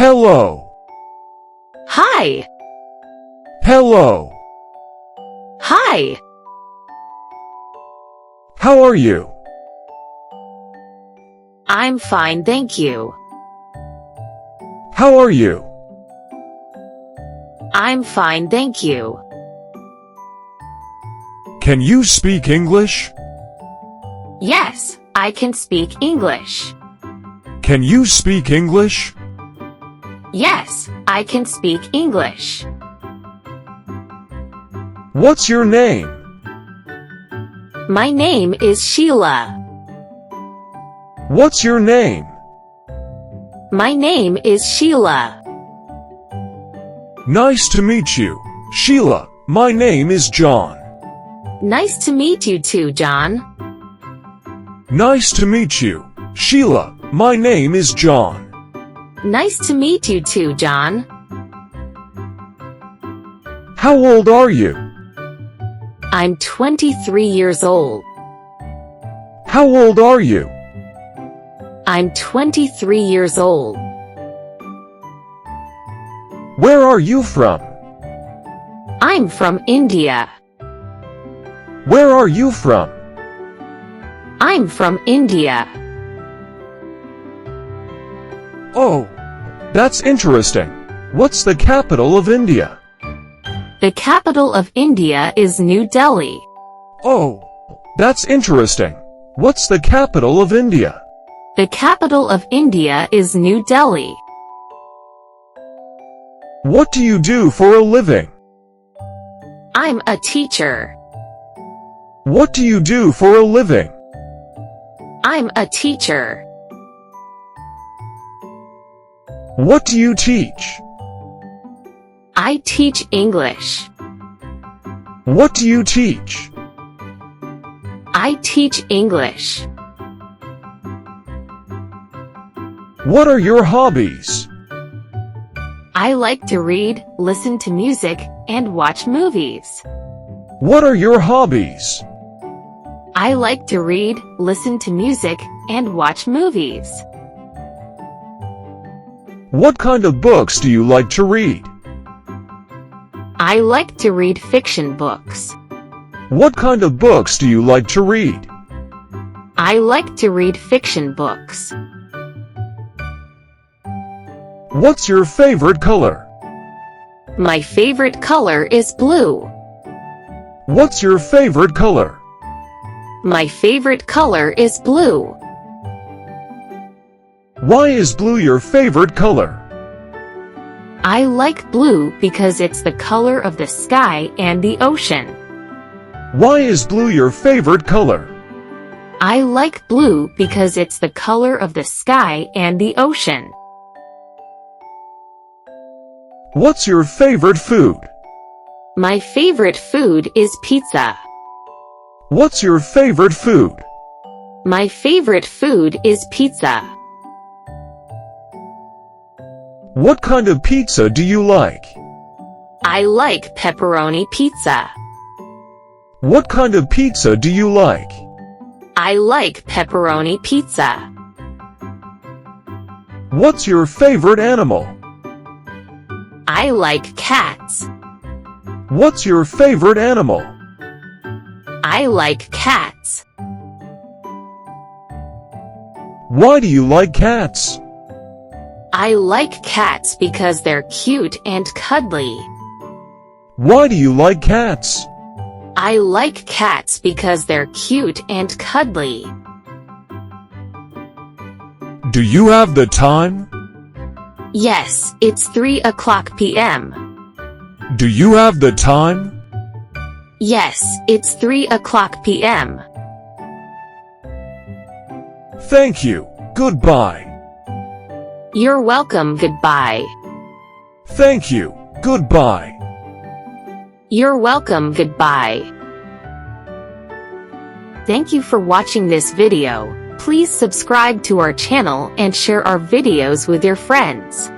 Hello. Hi. Hello. Hi. How are you? I'm fine, thank you. How are you? I'm fine, thank you. Can you speak English? Yes, I can speak English. Can you speak English? Yes, I can speak English. What's your name? My name is Sheila. What's your name? My name is Sheila. Nice to meet you, Sheila. My name is John. Nice to meet you too, John. Nice to meet you, Sheila. My name is John. Nice to meet you too, John. How old are you? I'm 23 years old. How old are you? I'm 23 years old. Where are you from? I'm from India. Where are you from? I'm from India. Oh, that's interesting. What's the capital of India? The capital of India is New Delhi. Oh, that's interesting. What's the capital of India? The capital of India is New Delhi. What do you do for a living? I'm a teacher. What do you do for a living? I'm a teacher. What do you teach? I teach English. What do you teach? I teach English. What are your hobbies? I like to read, listen to music, and watch movies. What are your hobbies? I like to read, listen to music, and watch movies. What kind of books do you like to read? I like to read fiction books. What kind of books do you like to read? I like to read fiction books. What's your favorite color? My favorite color is blue. What's your favorite color? My favorite color is blue. Why is blue your favorite color? I like blue because it's the color of the sky and the ocean. Why is blue your favorite color? I like blue because it's the color of the sky and the ocean. What's your favorite food? My favorite food is pizza. What's your favorite food? My favorite food is pizza. What kind of pizza do you like? I like pepperoni pizza. What kind of pizza do you like? I like pepperoni pizza. What's your favorite animal? I like cats. What's your favorite animal? I like cats. Why do you like cats? I like cats because they're cute and cuddly. Why do you like cats? I like cats because they're cute and cuddly. Do you have the time? Yes, it's 3:00 p.m. Do you have the time? Yes, it's 3:00 p.m. Thank you. Goodbye. You're welcome, goodbye. Thank you. Goodbye. You're welcome, goodbye. Thank you for watching this video. Please subscribe to our channel and share our videos with your friends.